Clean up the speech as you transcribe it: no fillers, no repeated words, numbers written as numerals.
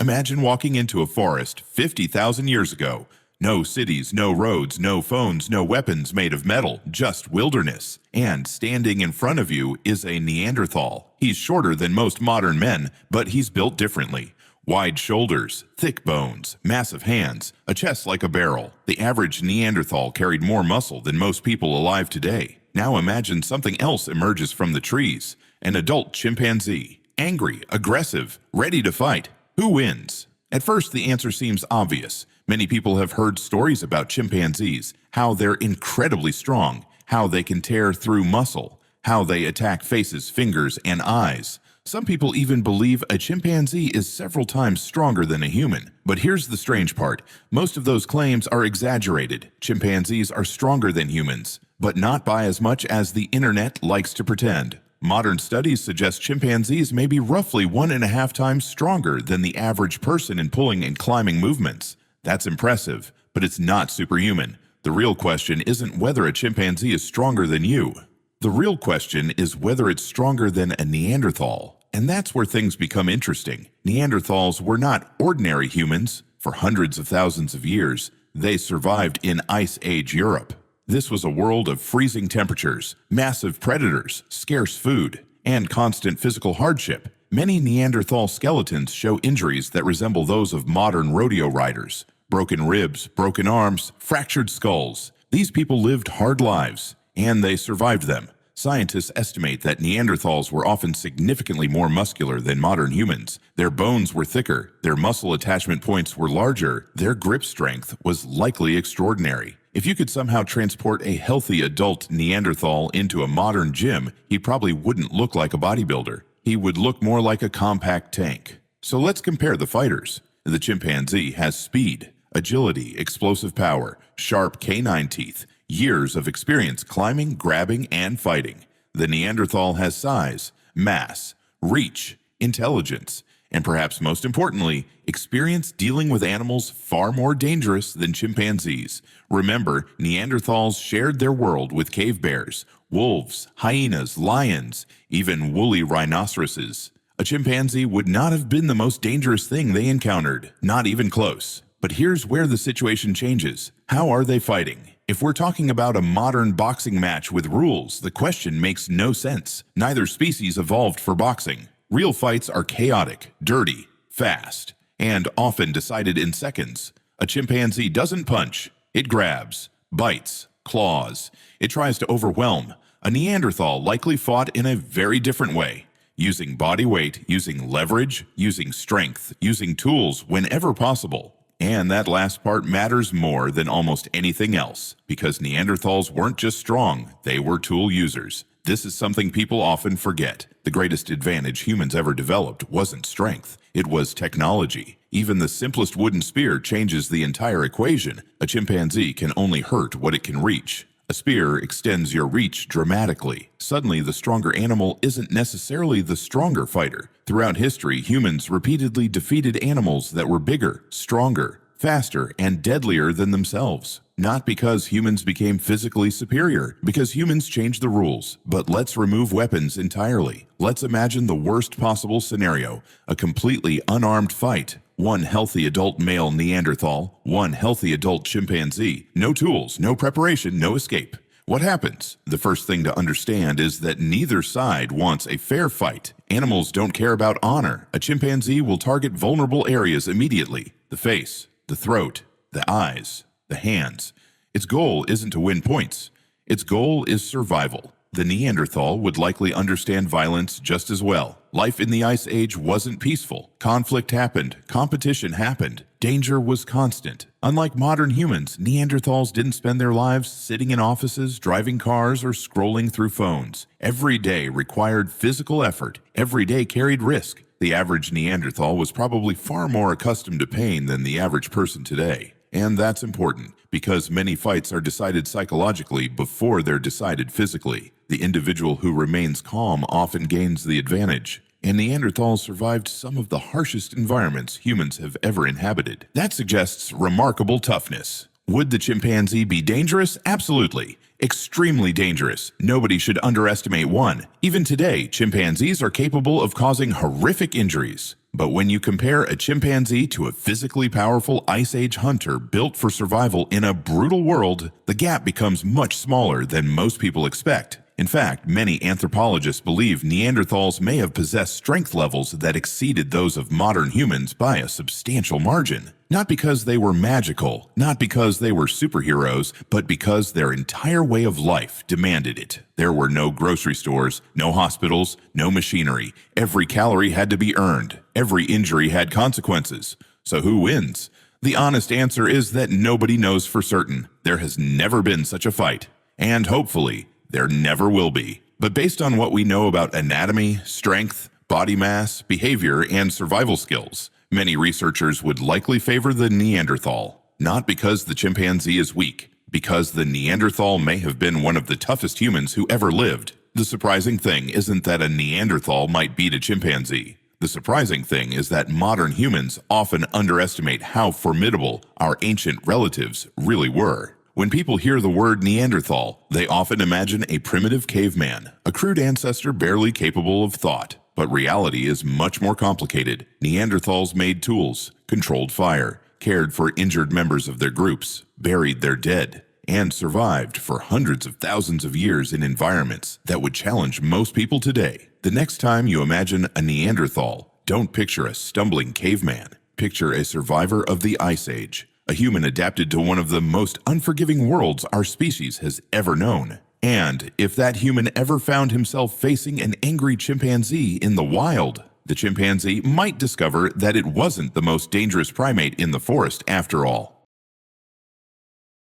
Imagine walking into a forest 50,000 years ago. No cities, no roads, no phones, no weapons made of metal, just wilderness. And standing in front of you is a Neanderthal. He's shorter than most modern men, but he's built differently. Wide shoulders, thick bones, massive hands, a chest like a barrel. The average Neanderthal carried more muscle than most people alive today. Now imagine something else emerges from the trees. An adult chimpanzee. Angry, aggressive, ready to fight. Who wins? At first, the answer seems obvious. Many people have heard stories about chimpanzees, how they're incredibly strong, how they can tear through muscle, how they attack faces, fingers, and eyes. Some people even believe a chimpanzee is several times stronger than a human. But here's the strange part. Most of those claims are exaggerated. Chimpanzees are stronger than humans, but not by as much as the internet likes to pretend. Modern studies suggest chimpanzees may be roughly 1.5 times stronger than the average person in pulling and climbing movements. That's impressive, but it's not superhuman. The real question isn't whether a chimpanzee is stronger than you. The real question is whether it's stronger than a Neanderthal. And that's where things become interesting. Neanderthals were not ordinary humans. For hundreds of thousands of years, they survived in Ice Age Europe. This was a world of freezing temperatures, massive predators, scarce food, and constant physical hardship. Many Neanderthal skeletons show injuries that resemble those of modern rodeo riders. Broken ribs, broken arms, fractured skulls. These people lived hard lives, and they survived them. Scientists estimate that Neanderthals were often significantly more muscular than modern humans. Their bones were thicker, their muscle attachment points were larger, their grip strength was likely extraordinary. If you could somehow transport a healthy adult Neanderthal into a modern gym, he probably wouldn't look like a bodybuilder. He would look more like a compact tank. So let's compare the fighters. The chimpanzee has speed, agility, explosive power, sharp canine teeth, years of experience climbing, grabbing, and fighting. The Neanderthal has size, mass, reach, intelligence, and perhaps most importantly, experience dealing with animals far more dangerous than chimpanzees. Remember, Neanderthals shared their world with cave bears, wolves, hyenas, lions, even woolly rhinoceroses. A chimpanzee would not have been the most dangerous thing they encountered, not even close. But here's where the situation changes. How are they fighting? If we're talking about a modern boxing match with rules, the question makes no sense. Neither species evolved for boxing. Real fights are chaotic, dirty, fast, and often decided in seconds. A chimpanzee doesn't punch. It grabs, bites, claws. It tries to overwhelm. A Neanderthal likely fought in a very different way, using body weight, using leverage, using strength, using tools whenever possible. And that last part matters more than almost anything else, because Neanderthals weren't just strong, they were tool users. This is something people often forget. The greatest advantage humans ever developed wasn't strength, it was technology. Even the simplest wooden spear changes the entire equation. A chimpanzee can only hurt what it can reach. A spear extends your reach dramatically. Suddenly, the stronger animal isn't necessarily the stronger fighter. Throughout history, humans repeatedly defeated animals that were bigger, stronger, faster, and deadlier than themselves. Not because humans became physically superior, because humans changed the rules. But let's remove weapons entirely. Let's imagine the worst possible scenario, a completely unarmed fight. One healthy adult male Neanderthal, one healthy adult chimpanzee. No tools, no preparation, no escape. What happens? The first thing to understand is that neither side wants a fair fight. Animals don't care about honor. A chimpanzee will target vulnerable areas immediately. The face, the throat, the eyes, the hands. Its goal isn't to win points. Its goal is survival. The Neanderthal would likely understand violence just as well. Life in the Ice Age wasn't peaceful. Conflict happened. Competition happened. Danger was constant. Unlike modern humans, Neanderthals didn't spend their lives sitting in offices, driving cars, or scrolling through phones. Every day required physical effort. Every day carried risk. The average Neanderthal was probably far more accustomed to pain than the average person today. And that's important, because many fights are decided psychologically before they're decided physically. The individual who remains calm often gains the advantage. And Neanderthals survived some of the harshest environments humans have ever inhabited. That suggests remarkable toughness. Would the chimpanzee be dangerous? Absolutely. Extremely dangerous. Nobody should underestimate one. Even today, chimpanzees are capable of causing horrific injuries. But when you compare a chimpanzee to a physically powerful Ice Age hunter built for survival in a brutal world, the gap becomes much smaller than most people expect. In fact, many anthropologists believe Neanderthals may have possessed strength levels that exceeded those of modern humans by a substantial margin. Not because they were magical, not because they were superheroes, but because their entire way of life demanded it. There were no grocery stores, no hospitals, no machinery. Every calorie had to be earned. Every injury had consequences. So who wins? The honest answer is that nobody knows for certain. There has never been such a fight. And hopefully, there never will be. But based on what we know about anatomy, strength, body mass, behavior, and survival skills, many researchers would likely favor the Neanderthal. Not because the chimpanzee is weak, because the Neanderthal may have been one of the toughest humans who ever lived. The surprising thing isn't that a Neanderthal might beat a chimpanzee. The surprising thing is that modern humans often underestimate how formidable our ancient relatives really were. When people hear the word Neanderthal, they often imagine a primitive caveman, a crude ancestor barely capable of thought. But reality is much more complicated. Neanderthals made tools, controlled fire, cared for injured members of their groups, buried their dead, and survived for hundreds of thousands of years in environments that would challenge most people today. The next time you imagine a Neanderthal, don't picture a stumbling caveman. Picture a survivor of the Ice Age. A human adapted to one of the most unforgiving worlds our species has ever known. And if that human ever found himself facing an angry chimpanzee in the wild, the chimpanzee might discover that it wasn't the most dangerous primate in the forest after all.